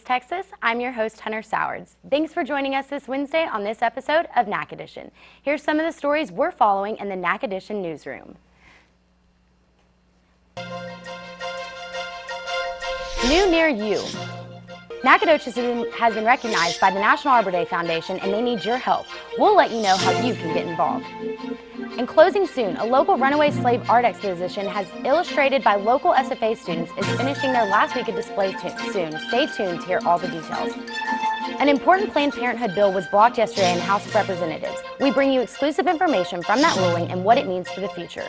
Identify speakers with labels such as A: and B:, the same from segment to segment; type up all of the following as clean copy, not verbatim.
A: Texas. I'm your host, Hunter Sowards. Thanks for joining us this Wednesday on this episode of Nac Edition. Here's some of the stories we're following in the Nac Edition newsroom. New near you. Nacogdoches has been recognized by the National Arbor Day Foundation, and they need your help. We'll let you know how you can get involved. And closing soon, a local runaway slave art exposition has illustrated by local SFA students is finishing their last week of display soon. Stay tuned to hear all the details. An important Planned Parenthood bill was blocked yesterday in the House of Representatives. We bring you exclusive information from that ruling and what it means for the future.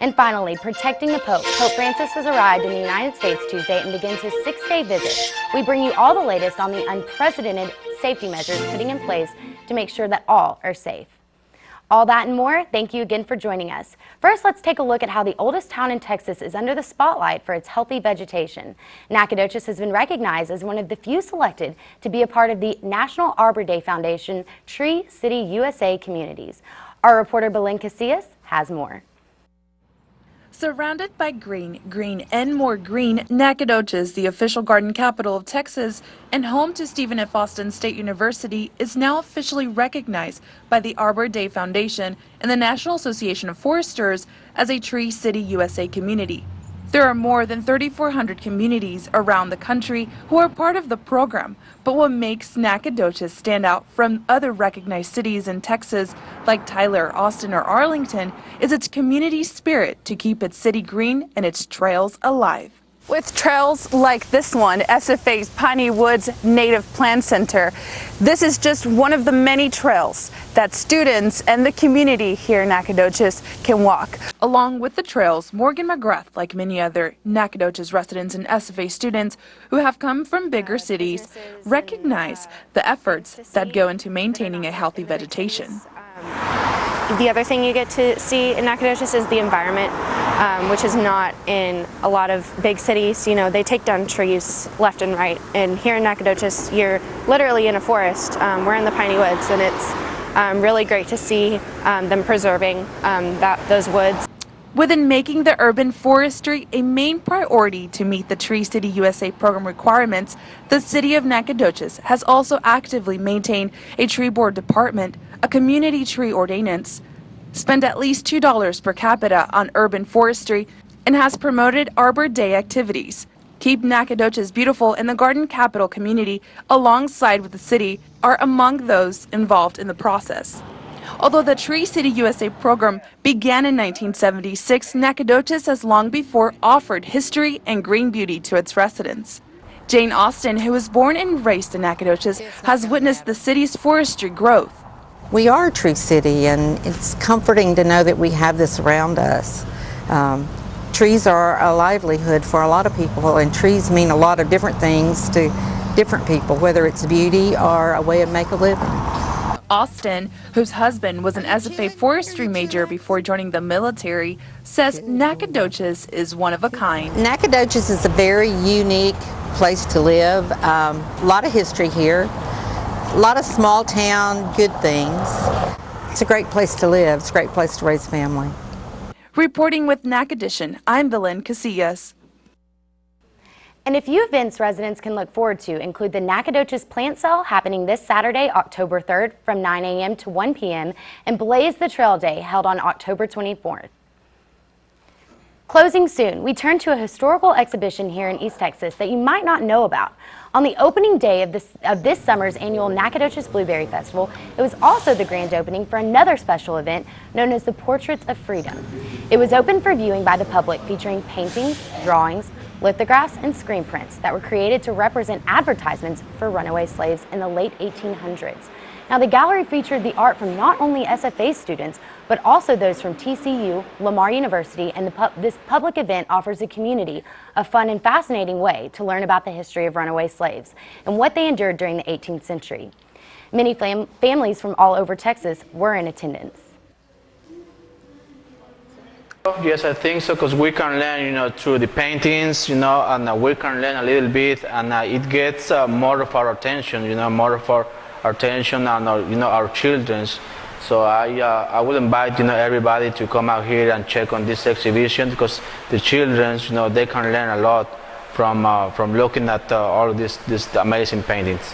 A: And finally, protecting the Pope. Pope Francis has arrived in the United States Tuesday and begins his 6-day visit. We bring you all the latest on the unprecedented safety measures putting in place to make sure that all are safe. All that and more, thank you again for joining us. First, let's take a look at how the oldest town in Texas is under the spotlight for its healthy vegetation. Nacogdoches has been recognized as one of the few selected to be a part of the National Arbor Day Foundation Tree City USA communities. Our reporter Belen Casillas has more.
B: Surrounded by green, green, and more green, Nacogdoches, the official garden capital of Texas and home to Stephen F. Austin State University, is now officially recognized by the Arbor Day Foundation and the National Association of Foresters as a Tree City USA community. There are more than 3,400 communities around the country who are part of the program, but what makes Nacogdoches stand out from other recognized cities in Texas like Tyler, Austin, or Arlington is its community spirit to keep its city green and its trails alive. With trails like this one, SFA's Piney Woods Native Plant Center, this is just one of the many trails that students and the community here in Nacogdoches can walk. Along with the trails, Morgan McGrath, like many other Nacogdoches residents and SFA students who have come from bigger cities, recognize the efforts that go into maintaining a healthy vegetation.
C: The other thing you get to see in Nacogdoches is the environment, which is not in a lot of big cities. You know, they take down trees left and right, and here in Nacogdoches, you're literally in a forest. We're in the Piney Woods, and it's really great to see them preserving those woods.
B: Within making the urban forestry a main priority to meet the Tree City USA program requirements, the city of Nacogdoches has also actively maintained a tree board department, a community tree ordinance, spent at least $2 per capita on urban forestry, and has promoted Arbor Day activities. Keep Nacogdoches Beautiful and the Garden Capital community alongside with the city are among those involved in the process. Although the Tree City USA program began in 1976, Nacogdoches has long before offered history and green beauty to its residents. Jane Austin, who was born and raised in Nacogdoches, has witnessed the city's forestry growth.
D: We are a tree city, and it's comforting to know that we have this around us. Trees are a livelihood for a lot of people, and trees mean a lot of different things to different people, whether it's beauty or a way to make a living.
B: Austin, whose husband was an SFA forestry major before joining the military, says Nacogdoches is one of a kind.
D: Nacogdoches is a very unique place to live. A lot of history here, a lot of small town good things. It's a great place to live. It's a great place to raise a family.
B: Reporting with Nac Edition, I'm Belen Casillas.
A: And a few events residents can look forward to include the Nacogdoches Plant Sale happening this Saturday, October 3rd from 9 a.m. to 1 p.m. and Blaze the Trail Day held on October 24th. Closing soon, we turn to a historical exhibition here in East Texas that you might not know about. On the opening day of this summer's annual Nacogdoches Blueberry Festival, it was also the grand opening for another special event known as the Portraits of Freedom. It was open for viewing by the public, featuring paintings, drawings, lithographs, and screen prints that were created to represent advertisements for runaway slaves in the late 1800s. Now, the gallery featured the art from not only SFA students, but also those from TCU, Lamar University, and this public event offers the community a fun and fascinating way to learn about the history of runaway slaves and what they endured during the 18th century. Many families from all over Texas were in attendance.
E: Yes, I think so, because we can learn, through the paintings, and we can learn a little bit, and it gets more of our attention, more of our attention and our children's. So I would invite everybody to come out here and check on this exhibition, because the children they can learn a lot from looking at all of these amazing paintings.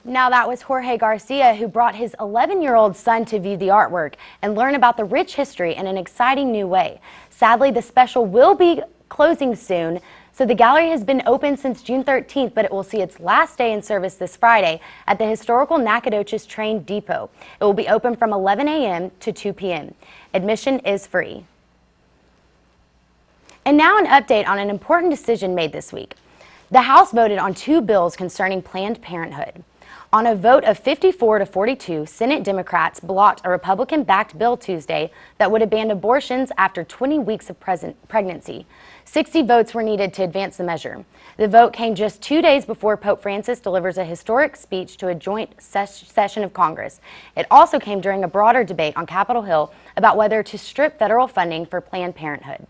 A: Now that was Jorge Garcia, who brought his 11-year-old son to view the artwork and learn about the rich history in an exciting new way. Sadly, the special will be closing soon, so the gallery has been open since June 13th, but it will see its last day in service this Friday at the historical Nacogdoches Train Depot. It will be open from 11 a.m. to 2 p.m. Admission is free. And now an update on an important decision made this week. The House voted on 2 bills concerning Planned Parenthood. On a vote of 54 to 42, Senate Democrats blocked a Republican-backed bill Tuesday that would have banned abortions after 20 weeks of pregnancy. 60 votes were needed to advance the measure. The vote came just 2 days before Pope Francis delivers a historic speech to a joint session of Congress. It also came during a broader debate on Capitol Hill about whether to strip federal funding for Planned Parenthood.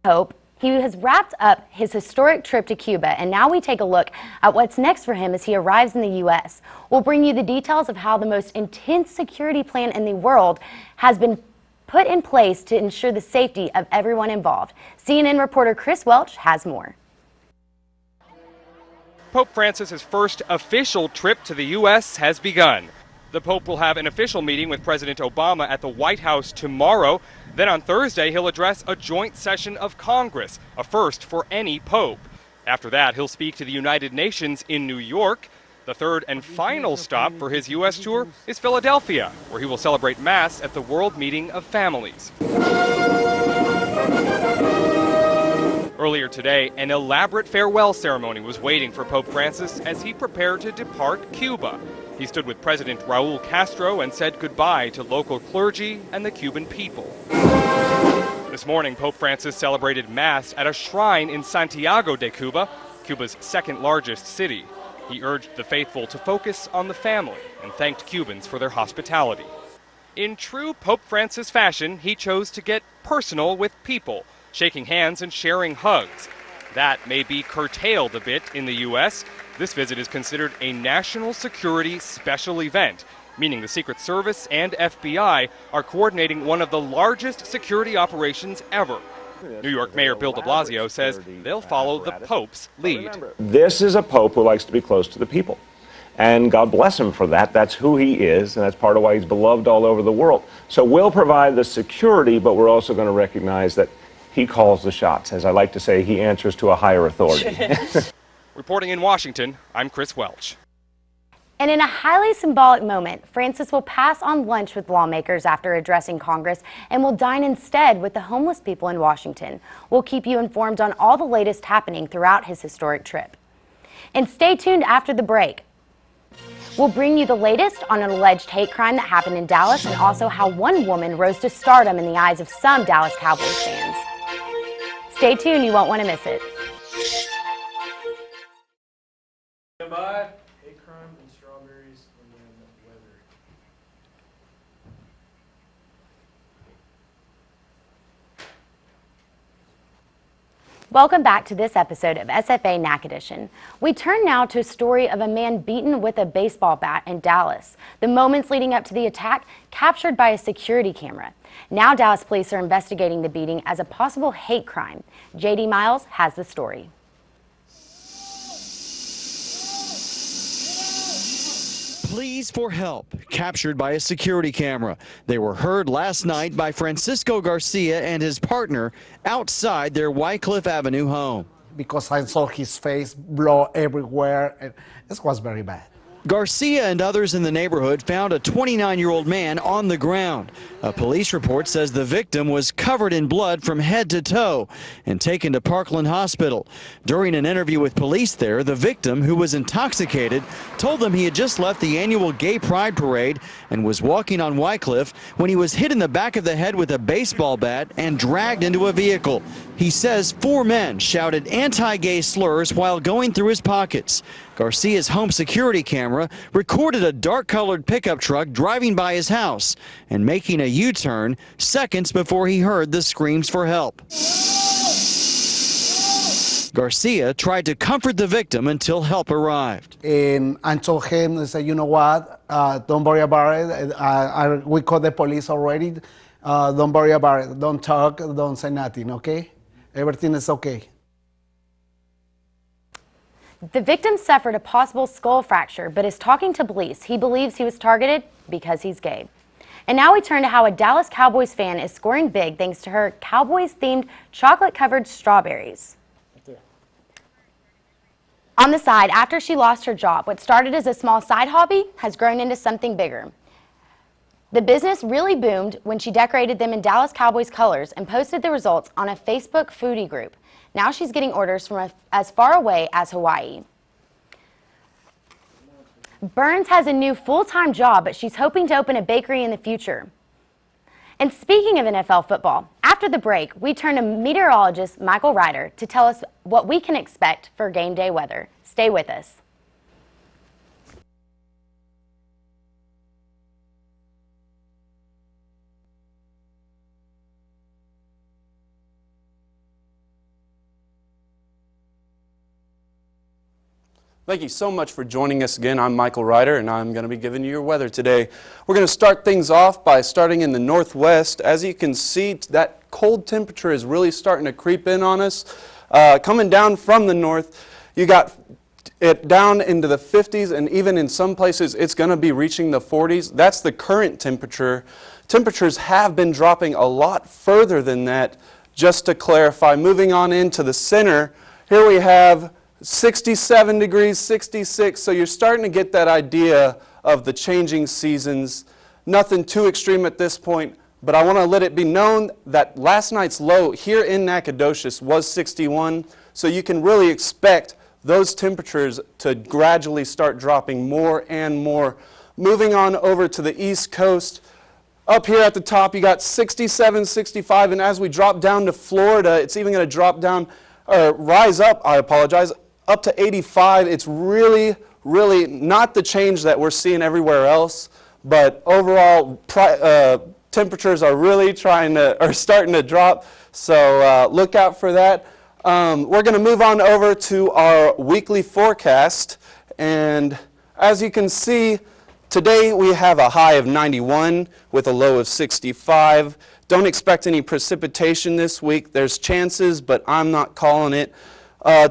A: Pope, he has wrapped up his historic trip to Cuba, and now we take a look at what's next for him as he arrives in the U.S. We'll bring you the details of how the most intense security plan in the world has been put in place to ensure the safety of everyone involved. CNN reporter Chris Welch has more.
F: Pope Francis's first official trip to the U.S. has begun. The Pope will have an official meeting with President Obama at the White House tomorrow. Then on Thursday, he'll address a joint session of Congress, a first for any Pope. After that, he'll speak to the United Nations in New York. The third and final stop for his U.S. tour is Philadelphia, where he will celebrate Mass at the World Meeting of Families. Earlier today, an elaborate farewell ceremony was waiting for Pope Francis as he prepared to depart Cuba. He stood with President Raul Castro and said goodbye to local clergy and the Cuban people. This morning, Pope Francis celebrated Mass at a shrine in Santiago de Cuba, Cuba's second largest city. He urged the faithful to focus on the family and thanked Cubans for their hospitality. In true Pope Francis fashion, he chose to get personal with people, shaking hands and sharing hugs. That may be curtailed a bit in the U.S. This visit is considered a national security special event, meaning the Secret Service and FBI are coordinating one of the largest security operations ever. New York Mayor Bill de Blasio says they'll follow the Pope's lead.
G: This is a Pope who likes to be close to the people. And God bless him for that. That's who he is, and that's part of why he's beloved all over the world. So we'll provide the security, but we're also going to recognize that he calls the shots. As I like to say, he answers to a higher authority.
F: Reporting in Washington, I'm Chris Welch.
A: And in a highly symbolic moment, Francis will pass on lunch with lawmakers after addressing Congress and will dine instead with the homeless people in Washington. We'll keep you informed on all the latest happening throughout his historic trip. And stay tuned after the break. We'll bring you the latest on an alleged hate crime that happened in Dallas and also how one woman rose to stardom in the eyes of some Dallas Cowboys fans. Stay tuned, you won't want to miss it.
H: By hate crime and strawberries and then weather.
A: Welcome back to this episode of SFA Nac Edition. We turn now to a story of a man beaten with a baseball bat in Dallas. The moments leading up to the attack captured by a security camera. Now Dallas police are investigating the beating as a possible hate crime. JD Miles has the story.
I: Pleas for help, captured by a security camera. They were heard last night by Francisco Garcia and his partner outside their Wycliffe Avenue home.
J: Because I saw his face blow everywhere, and this was very bad.
I: Garcia and others in the neighborhood found a 29-year-old man on the ground. A police report says the victim was covered in blood from head to toe and taken to Parkland Hospital. During an interview with police there, the victim, who was intoxicated, told them he had just left the annual Gay Pride Parade and was walking on Wycliffe when he was hit in the back of the head with a baseball bat and dragged into a vehicle. He says 4 men shouted anti-gay slurs while going through his pockets. Garcia's home security camera recorded a dark-colored pickup truck driving by his house and making a U-turn seconds before he heard the screams for help. Garcia tried to comfort the victim until help arrived.
J: And I told him, I said, you know what, don't worry about it. We called the police already. Don't worry about it. Don't talk. Don't say nothing, okay? Everything is okay.
A: The victim suffered a possible skull fracture, but is talking to police. He believes he was targeted because he's gay. And now we turn to how a Dallas Cowboys fan is scoring big thanks to her Cowboys-themed chocolate-covered strawberries. On the side, after she lost her job, what started as a small side hobby has grown into something bigger. The business really boomed when she decorated them in Dallas Cowboys colors and posted the results on a Facebook foodie group. Now she's getting orders from as far away as Hawaii. Burns has a new full-time job, but she's hoping to open a bakery in the future. And speaking of NFL football, after the break, we turn to meteorologist Michael Ryder to tell us what we can expect for game day weather. Stay with us.
K: Thank you so much for joining us again. I'm Michael Ryder, and I'm going to be giving you your weather today. We're going to start things off by starting in the northwest. As you can see, that cold temperature is really starting to creep in on us. Coming down from the north, you got it down into the 50s, and even in some places, it's going to be reaching the 40s. That's the current temperature. Temperatures have been dropping a lot further than that. Just to clarify, moving on into the center, here we have 67 degrees, 66, so you're starting to get that idea of the changing seasons. Nothing too extreme at this point, but I want to let it be known that last night's low here in Nacogdoches was 61, so you can really expect those temperatures to gradually start dropping more and more. Moving on over to the East Coast, up here at the top you got 67, 65, and as we drop down to Florida, it's even going to drop down, or rise up, I apologize, up to 85. It's really not the change that we're seeing everywhere else, but overall temperatures are really starting to drop, so look out for that. We're going to move on over to our weekly forecast, and as you can see, today we have a high of 91 with a low of 65. Don't expect any precipitation this week. There's chances, but I'm not calling it.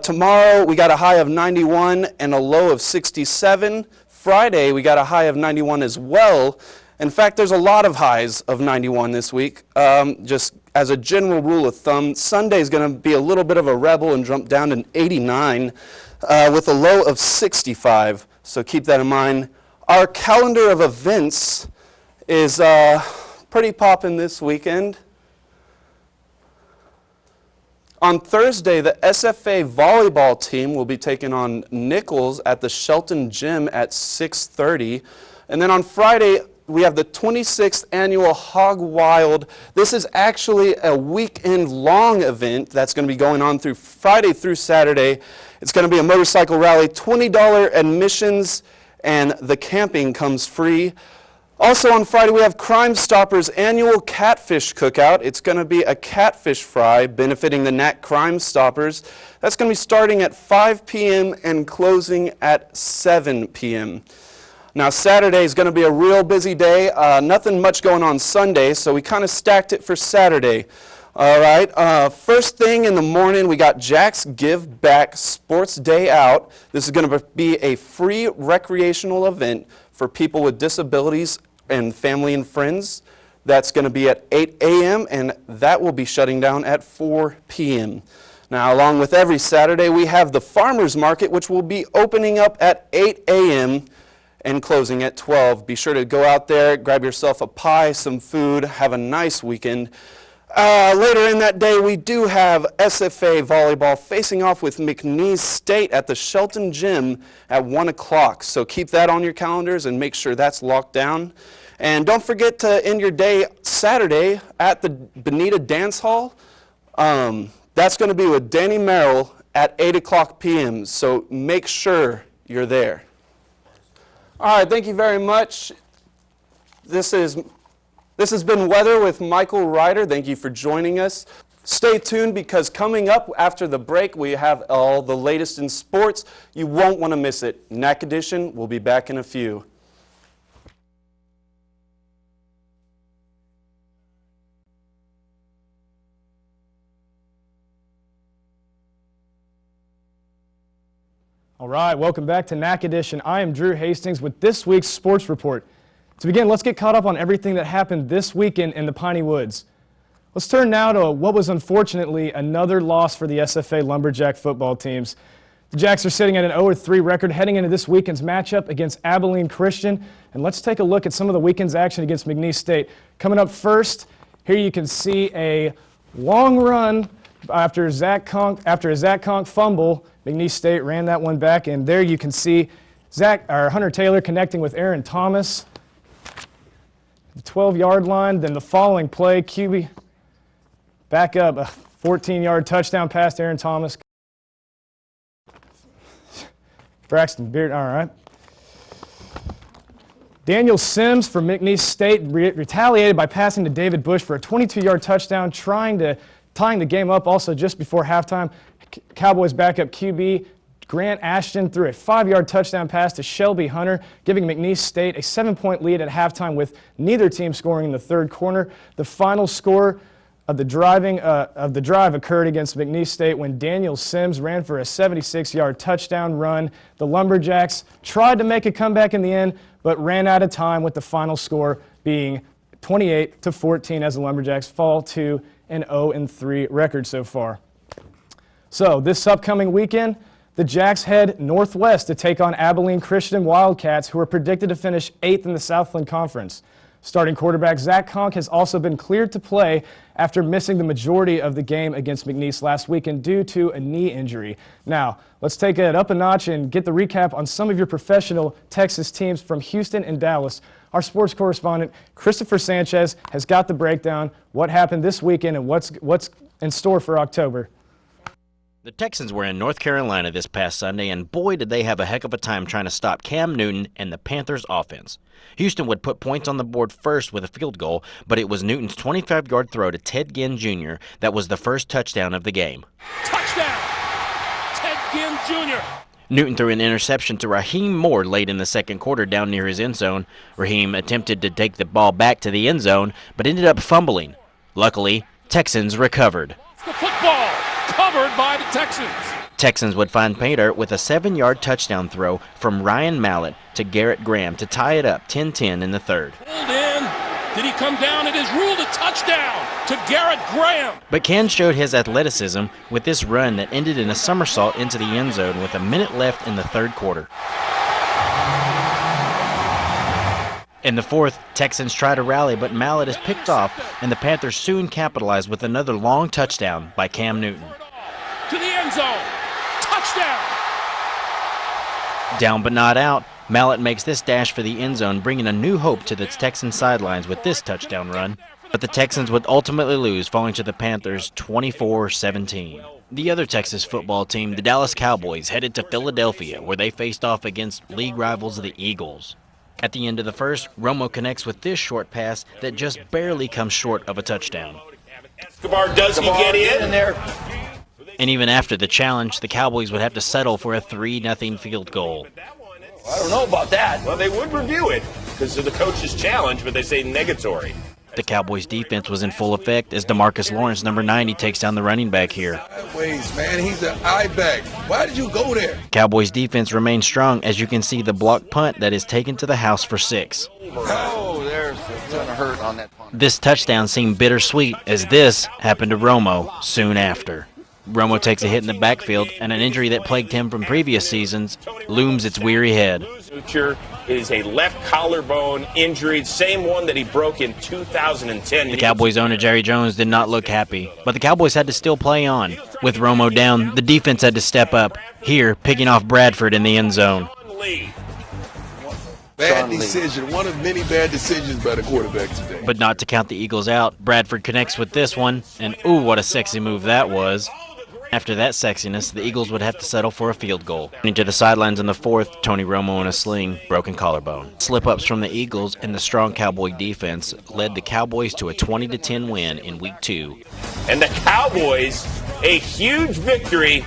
K: Tomorrow we got a high of 91 and a low of 67. Friday we got a high of 91 as well. In fact, there's a lot of highs of 91 this week. Just as a general rule of thumb, Sunday is going to be a little bit of a rebel and jump down to 89 with a low of 65. So keep that in mind. Our calendar of events is pretty poppin' this weekend. On Thursday, the SFA volleyball team will be taking on Nichols at the Shelton Gym at 6:30. And then on Friday, we have the 26th annual Hog Wild. This is actually a weekend-long event that's going to be going on through Friday through Saturday. It's going to be a motorcycle rally, $20 admissions, and the camping comes free. Also on Friday, we have Crime Stoppers' annual catfish cookout. It's going to be a catfish fry benefiting the Nac Crime Stoppers. That's going to be starting at 5 p.m. and closing at 7 p.m. Now, Saturday is going to be a real busy day. Nothing much going on Sunday, so we kind of stacked it for Saturday. All right, first thing in the morning, we got Jack's Give Back Sports Day Out. This is going to be a free recreational event for people with disabilities and family and friends. That's going to be at 8 a.m. and that will be shutting down at 4 p.m. Now, along with every Saturday, we have the Farmers Market, which will be opening up at 8 a.m. and closing at 12. Be sure to go out there, grab yourself a pie, some food, have a nice weekend. Later in that day, we do have SFA volleyball facing off with McNeese State at the Shelton Gym at 1 o'clock. So keep that on your calendars and make sure that's locked down. And don't forget to end your day Saturday at the Bonita Dance Hall. That's going to be with Danny Merrill at 8 o'clock p.m. So make sure you're there. All right, thank you very much. This has been Weather with Michael Ryder. Thank you for joining us. Stay tuned because coming up after the break, we have all the latest in sports. You won't want to miss it. Nac Edition will be back in a few.
H: All right, welcome back to Nac Edition. I am Drew Hastings with this week's sports report. To begin, let's get caught up on everything that happened this weekend in the Piney Woods. Let's turn now to what was unfortunately another loss for the SFA Lumberjack football teams. The Jacks are sitting at an 0-3 record heading into this weekend's matchup against Abilene Christian. And let's take a look at some of the weekend's action against McNeese State. Coming up first, here you can see a long run after a Zach Conk fumble. McNeese State ran that one back, and there you can see Hunter Taylor connecting with Aaron Thomas. The 12-yard line, then the following play, QB back up, a 14-yard touchdown pass to Aaron Thomas. Braxton Beard, all right. Daniel Sims from McNeese State retaliated by passing to David Bush for a 22-yard touchdown, tying the game up also just before halftime. Cowboys backup QB Grant Ashton threw a 5-yard touchdown pass to Shelby Hunter, giving McNeese State a 7-point lead at halftime with neither team scoring in the third quarter. The final score of the drive occurred against McNeese State when Daniel Sims ran for a 76-yard touchdown run. The Lumberjacks tried to make a comeback in the end, but ran out of time with the final score being 28-14 as the Lumberjacks fall to an 0-3 record so far. So this upcoming weekend, the Jacks head northwest to take on Abilene Christian Wildcats, who are predicted to finish 8th in the Southland Conference. Starting quarterback Zach Conk has also been cleared to play after missing the majority of the game against McNeese last weekend due to a knee injury. Now, let's take it up a notch and get the recap on some of your professional Texas teams from Houston and Dallas. Our sports correspondent, Christopher Sanchez, has got the breakdown, what happened this weekend and what's in store for October.
L: The Texans were in North Carolina this past Sunday, and boy did they have a heck of a time trying to stop Cam Newton and the Panthers' offense. Houston would put points on the board first with a field goal, but it was Newton's 25-yard throw to Ted Ginn Jr. that was the first touchdown of the game.
M: Touchdown! Ted Ginn Jr.
L: Newton threw an interception to Raheem Moore late in the second quarter down near his end zone. Raheem attempted to take the ball back to the end zone, but ended up fumbling. Luckily, Texans recovered.
M: The football covered by the Texans.
L: Texans would find pay dirt with a 7-yard touchdown throw from Ryan Mallett to Garrett Graham to tie it up 10-10 in the third.
M: Pulled in. Did he come down? It is ruled a touchdown to Garrett Graham.
L: But Ken showed his athleticism with this run that ended in a somersault into the end zone with a minute left in the third quarter. In the fourth, Texans try to rally, but Mallett is picked off, and the Panthers soon capitalize with another long touchdown by Cam Newton.
M: To the end zone. Touchdown.
L: Down but not out, Mallett makes this dash for the end zone, bringing a new hope to the Texans sidelines with this touchdown run. But the Texans would ultimately lose, falling to the Panthers 24-17. The other Texas football team, the Dallas Cowboys, headed to Philadelphia, where they faced off against league rivals the Eagles. At the end of the first, Romo connects with this short pass that just barely comes short of a touchdown.
N: Escobar, does he get in there?
L: And even after the challenge, the Cowboys would have to settle for a 3-0 field goal.
N: I don't know about that. Well, they would review it because of the coach's challenge, but they say negatory.
L: The Cowboys' defense was in full effect as DeMarcus Lawrence, number 90, takes down the running back here.
O: Ways, man, he's an eye bag. Why did you go there?
L: Cowboys' defense remains strong, as you can see the blocked punt that is taken to the house for 6.
O: Oh, there's a ton of hurt on that punt.
L: This touchdown seemed bittersweet, as this happened to Romo soon after. Romo takes a hit in the backfield, and an injury that plagued him from previous seasons looms its weary head.
N: Is a left collarbone injury, same one that he broke in 2010.
L: The Cowboys owner Jerry Jones did not look happy, but the Cowboys had to still play on. With Romo down, the defense had to step up, here picking off Bradford in the end zone.
O: Bad decision, one of many bad decisions by the quarterback today.
L: But not to count the Eagles out, Bradford connects with this one, and ooh, what a sexy move that was. After that sexiness, the Eagles would have to settle for a field goal. Into the sidelines in the fourth, Tony Romo in a sling, broken collarbone. Slip-ups from the Eagles and the strong Cowboy defense led the Cowboys to a 20-10 win in Week 2.
N: And the Cowboys, a huge victory,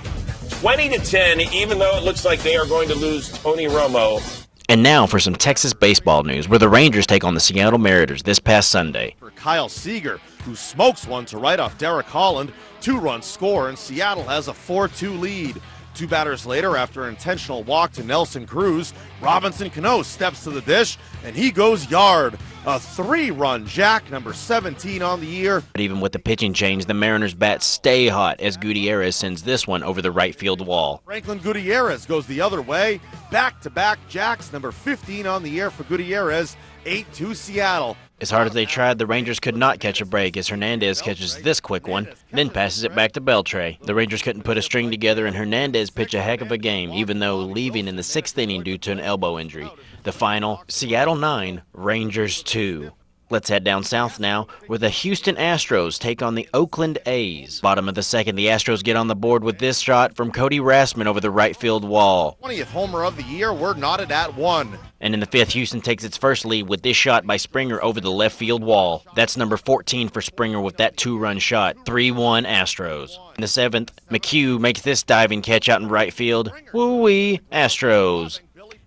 N: 20-10, even though it looks like they are going to lose Tony Romo.
L: And now for some Texas baseball news, where the Rangers take on the Seattle Mariners this past Sunday.
P: For Kyle Seager, who smokes one to right off Derek Holland, 2-run score, and Seattle has a 4-2 lead. Two batters later, after an intentional walk to Nelson Cruz, Robinson Cano steps to the dish, and he goes yard. A 3-run jack, number 17 on the year.
L: But even with the pitching change, the Mariners' bats stay hot as Gutierrez sends this one over the right field wall.
P: Franklin Gutierrez goes the other way. Back-to-back jacks, number 15 on the year for Gutierrez, 8-2 Seattle.
L: As hard as they tried, the Rangers could not catch a break as Hernandez catches this quick one, then passes it back to Beltre. The Rangers couldn't put a string together, and Hernandez pitched a heck of a game, even though leaving in the 6th inning due to an elbow injury. The final, Seattle 9, Rangers 2. Let's head down south now, where the Houston Astros take on the Oakland A's. Bottom of the 2nd, the Astros get on the board with this shot from Cody Rassman over the right field wall.
P: 20th homer of the year, we're knotted at 1.
L: And in the 5th, Houston takes its first lead with this shot by Springer over the left field wall. That's number 14 for Springer with that 2-run shot. 3-1 Astros. In the 7th, McHugh makes this diving catch out in right field. Woo-wee, Astros.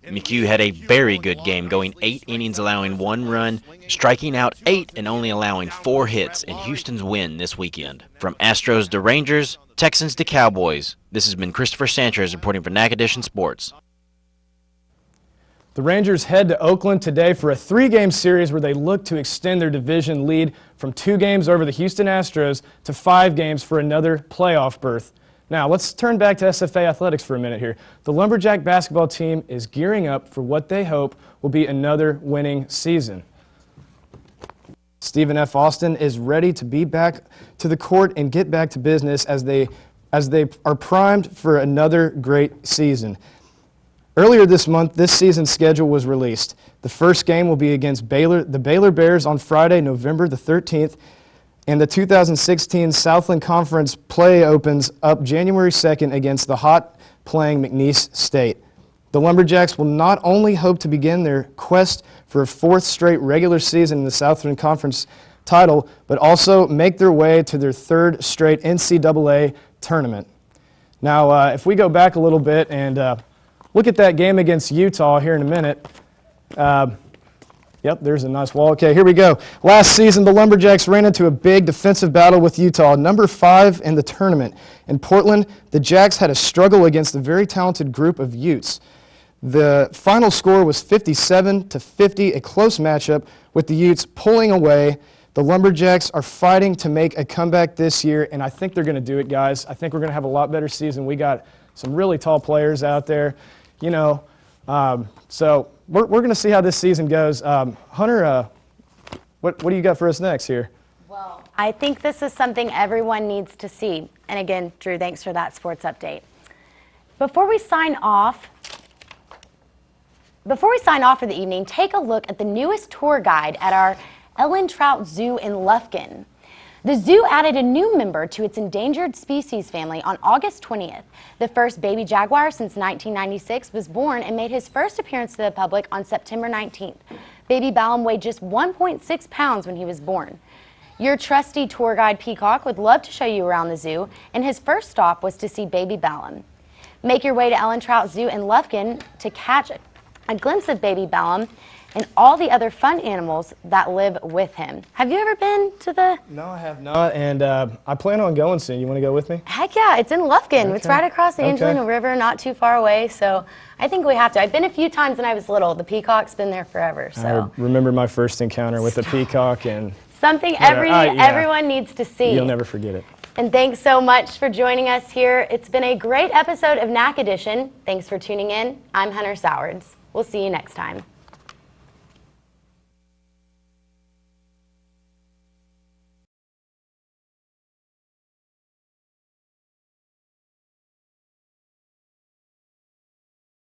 L: McHugh had a very good game, going 8 innings, allowing 1 run, striking out 8 and only allowing 4 hits in Houston's win this weekend. From Astros to Rangers, Texans to Cowboys, this has been Christopher Sanchez reporting for Nac Edition Sports.
H: The Rangers head to Oakland today for a 3-game series where they look to extend their division lead from 2 games over the Houston Astros to 5 games for another playoff berth. Now, let's turn back to SFA athletics for a minute here. The Lumberjack basketball team is gearing up for what they hope will be another winning season. Stephen F. Austin is ready to be back to the court and get back to business as they are primed for another great season. Earlier this month, this season's schedule was released. The first game will be against the Baylor Bears on Friday, November the 13th. And the 2016 Southland Conference play opens up January 2nd against the hot-playing McNeese State. The Lumberjacks will not only hope to begin their quest for a 4th straight regular season in the Southland Conference title, but also make their way to their 3rd straight NCAA tournament. Now, if we go back a little bit and look at that game against Utah here in a minute. Yep, there's a nice wall. Okay, here we go. Last season, the Lumberjacks ran into a big defensive battle with Utah, number 5 in the tournament. In Portland, the Jacks had a struggle against a very talented group of Utes. The final score was 57-50, a close matchup with the Utes pulling away. The Lumberjacks are fighting to make a comeback this year, and I think they're going to do it, guys. I think we're going to have a lot better season. We got some really tall players out there, you know. So we're going to see how this season goes. Hunter, what do you got for us next here?
A: Well, I think this is something everyone needs to see. And again, Drew, thanks for that sports update. Before we sign off for the evening, take a look at the newest tour guide at our Ellen Trout Zoo in Lufkin. The zoo added a new member to its endangered species family on August 20th. The first baby jaguar since 1996 was born and made his first appearance to the public on September 19th. Baby Ballum weighed just 1.6 pounds when he was born. Your trusty tour guide Peacock would love to show you around the zoo, and his first stop was to see Baby Ballum. Make your way to Ellen Trout Zoo in Lufkin to catch a glimpse of Baby Ballum and all the other fun animals that live with him. Have you ever been to the...
H: No, I have not, and I plan on going soon. You want to go with me?
A: Heck yeah, it's in Lufkin.
H: Okay.
A: It's right across the Angelina River, not too far away, so I think we have to. I've been a few times when I was little. The peacock's been there forever, so.
H: I remember my first encounter with the peacock, and...
A: Something everyone needs to see.
H: You'll never forget it.
A: And thanks so much for joining us here. It's been a great episode of Nac Edition. Thanks for tuning in. I'm Hunter Sowards. We'll see you next time.